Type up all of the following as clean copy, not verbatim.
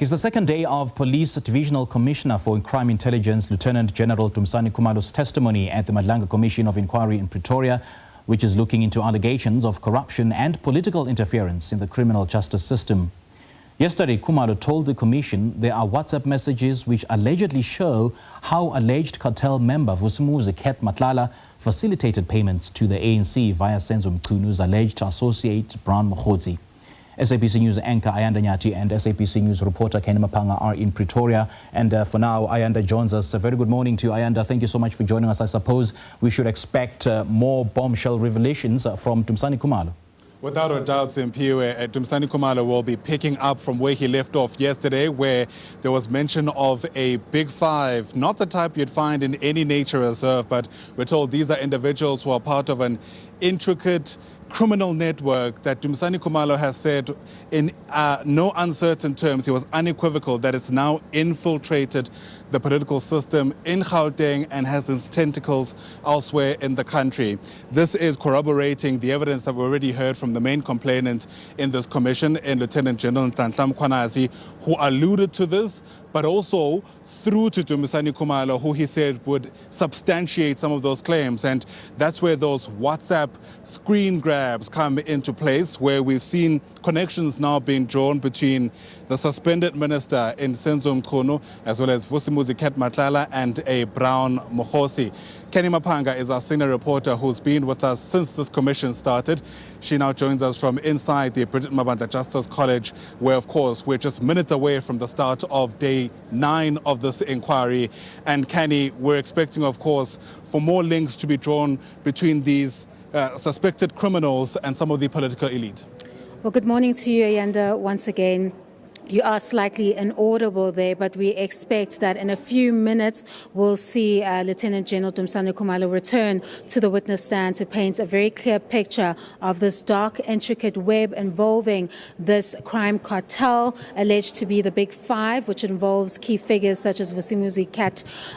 It's the second day of Police Divisional Commissioner for Crime Intelligence, Lieutenant General Dumisani Khumalo's testimony at the Madlanga Commission of Inquiry in Pretoria, which is looking into allegations of corruption and political interference in the criminal justice system. Yesterday, Khumalo told the Commission there are WhatsApp messages which allegedly show how alleged cartel member Vusimuzi Matlala facilitated payments to the ANC via Senzo Mchunu's alleged associate Brown Mokhodzi. SABC News anchor Ayanda Nyathi and SABC News reporter Canny Maphanga are in Pretoria. And for now, Ayanda joins us. A very good morning to you, Ayanda. Thank you so much for joining us. I suppose we should expect more bombshell revelations from Dumisani Khumalo. Without a doubt, Simpiwe, Dumisani Khumalo will be picking up from where he left off yesterday, where there was mention of a big five, not the type you'd find in any nature reserve, but we're told these are individuals who are part of an intricate criminal network that Dumisani Khumalo has said in no uncertain terms, he was unequivocal that it's now infiltrated the political system in Gauteng and has its tentacles elsewhere in the country. This is corroborating the evidence that we already heard from the main complainant in this commission, in Lieutenant General Nyathi, who alluded to this, but also through to Dumisani Khumalo, who he said would substantiate some of those claims. And that's where those WhatsApp screen grabs come into place, where we've seen connections now being drawn between the suspended minister in Senzo Mchunu, as well as Vusimuzi Matlala and a Brown Mokhodzi. Canny Maphanga is our senior reporter who's been with us since this commission started. She now joins us from inside the British Mabandla Justice College, where, of course, we're just minutes away from the start of day 9 of this inquiry. And Canny, we're expecting, of course, for more links to be drawn between these suspected criminals and some of the political elite. Well, good morning to you, Ayanda, once again. You are slightly inaudible there, but we expect that in a few minutes we'll see Lieutenant General Dumisani Khumalo return to the witness stand to paint a very clear picture of this dark, intricate web involving this crime cartel alleged to be the Big Five, which involves key figures such as Vusimuzi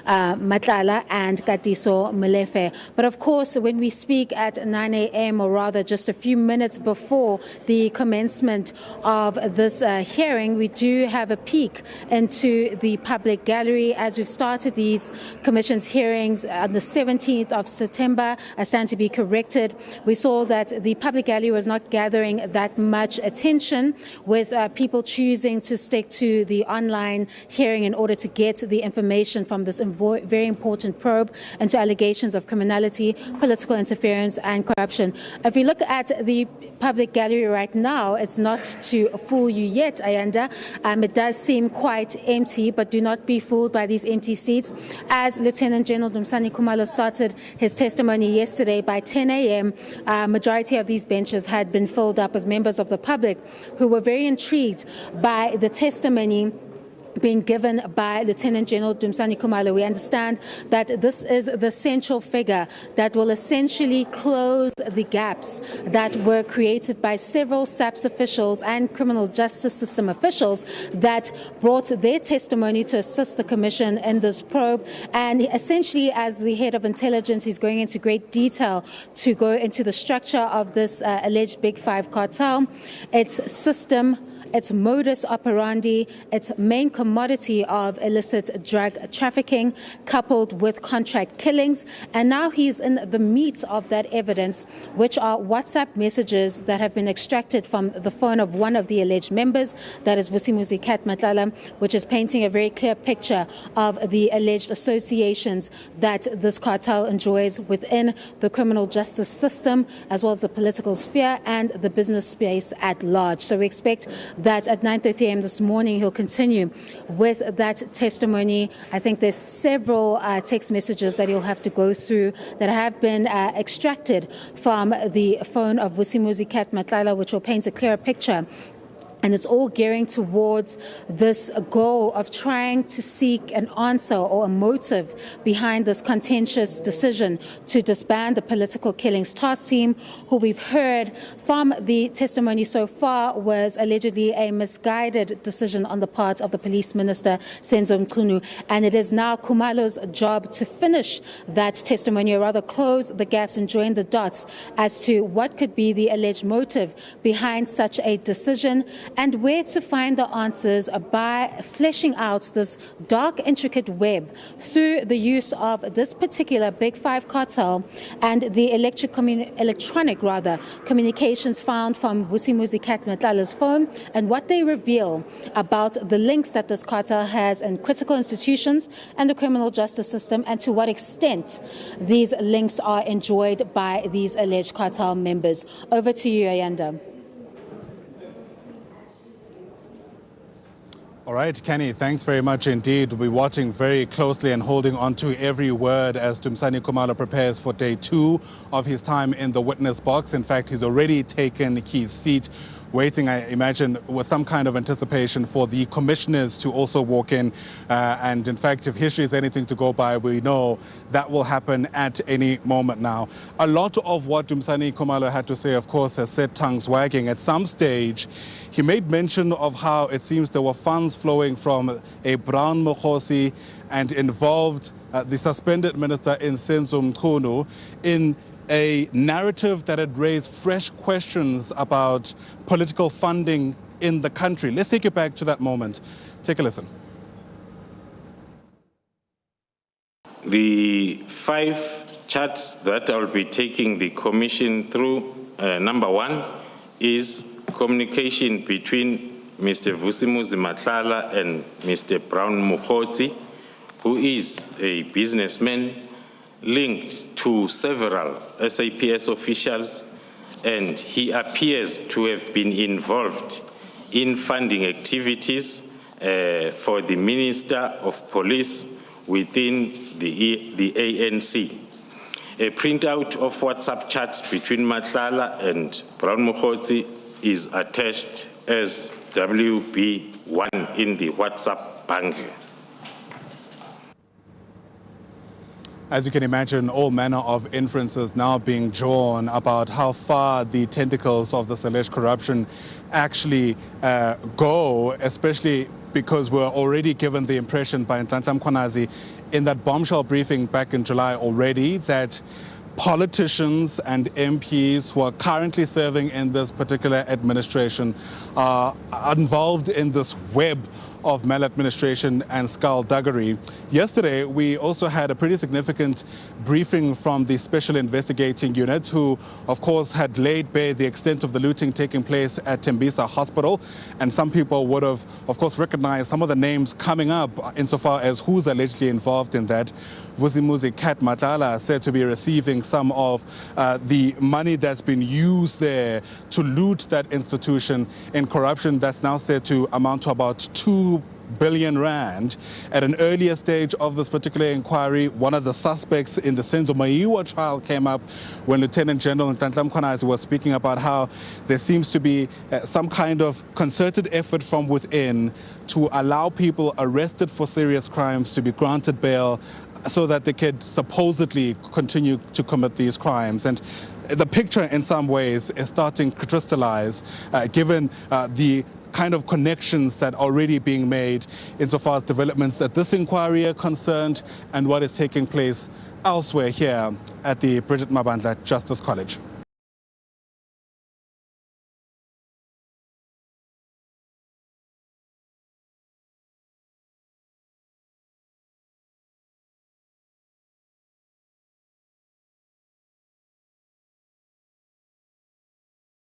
Matlala and Katiso Molefe. But of course, when we speak at 9 a.m., or rather just a few minutes before the commencement of this hearing, we do have a peek into the public gallery as we've started these commission's hearings on the 17th of September. I stand to be corrected. We saw that the public gallery was not gathering that much attention, with people choosing to stick to the online hearing in order to get the information from this very important probe into allegations of criminality, political interference and corruption. If we look at the public gallery right now, it's not to fool you yet, Ayanda. It does seem quite empty, but do not be fooled by these empty seats. As Lieutenant General Dumisani Khumalo started his testimony yesterday, by 10 a.m., majority of these benches had been filled up with members of the public who were very intrigued by the testimony being given by Lieutenant General Dumisani Khumalo. We understand that this is the central figure that will essentially close the gaps that were created by several SABC officials and criminal justice system officials that brought their testimony to assist the Commission in this probe. And essentially, as the head of intelligence, he's going into great detail to go into the structure of this alleged Big Five cartel, its system, its modus operandi, its main commodity of illicit drug trafficking, coupled with contract killings. And now he's in the meat of that evidence, which are WhatsApp messages that have been extracted from the phone of one of the alleged members, that is Vusimuzi Matlala, which is painting a very clear picture of the alleged associations that this cartel enjoys within the criminal justice system, as well as the political sphere and the business space at large. So we expect that at 9:30 a.m. this morning he'll continue with that testimony. I think there's several text messages that he'll have to go through that have been extracted from the phone of Vusimuzi Matlala, which will paint a clearer picture. And it's all gearing towards this goal of trying to seek an answer or a motive behind this contentious decision to disband the political killings task team, who we've heard from the testimony so far was allegedly a misguided decision on the part of the police minister, Senzo Mchunu. And it is now Khumalo's job to finish that testimony, or rather close the gaps and join the dots as to what could be the alleged motive behind such a decision, and where to find the answers by fleshing out this dark, intricate web through the use of this particular Big Five cartel and the electronic communications found from Vusimuzi Cat Matlala's phone, and what they reveal about the links that this cartel has in critical institutions and the criminal justice system, and to what extent these links are enjoyed by these alleged cartel members. Over to you, Ayanda. All right, Canny, thanks very much indeed. We'll be watching very closely and holding on to every word as Dumisani Khumalo prepares for day 2 of his time in the witness box. In fact, he's already taken his seat, waiting, I imagine, with some kind of anticipation for the commissioners to also walk in. And in fact, if history is anything to go by, we know that will happen at any moment now. A lot of what Dumisani Khumalo had to say, of course, has set tongues wagging. At some stage, he made mention of how it seems there were funds flowing from a Brown Mokhosi and involved the suspended minister in Senzo Mkhunu in a narrative that had raised fresh questions about political funding in the country. Let's take you back to that moment. Take a listen. The 5 charts that I'll be taking the commission through, number 1 is communication between Mr. Vusimuzi Matlala and Mr. Brown Mokhosi, who is a businessman linked to several SAPS officials, and he appears to have been involved in funding activities for the Minister of Police within the ANC. A printout of WhatsApp chats between Matlala and Brown Mokhosi is attached as WB1 in the WhatsApp bundle. As you can imagine, all manner of inferences now being drawn about how far the tentacles of this alleged corruption actually go, especially because we're already given the impression by Nhlanhla Mkhwanazi in that bombshell briefing back in July already that politicians and MPs who are currently serving in this particular administration are involved in this web of maladministration and skullduggery. Yesterday, we also had a pretty significant briefing from the Special Investigating Unit, who, of course, had laid bare the extent of the looting taking place at Tembisa Hospital. And some people would have, of course, recognized some of the names coming up insofar as who's allegedly involved in that. Vusimuzi Cat Matlala said to be receiving some of the money that's been used there to loot that institution in corruption that's now said to amount to about 2 billion rand. At an earlier stage of this particular inquiry, one of the suspects in the Senzo Maiwa trial came up when Lieutenant General Nhlanhla Mkhwanazi was speaking about how there seems to be some kind of concerted effort from within to allow people arrested for serious crimes to be granted bail so that they could supposedly continue to commit these crimes. And the picture in some ways is starting to crystallize given the kind of connections that are already being made insofar as developments at this inquiry are concerned and what is taking place elsewhere here at the Bridget Mabandla Justice College.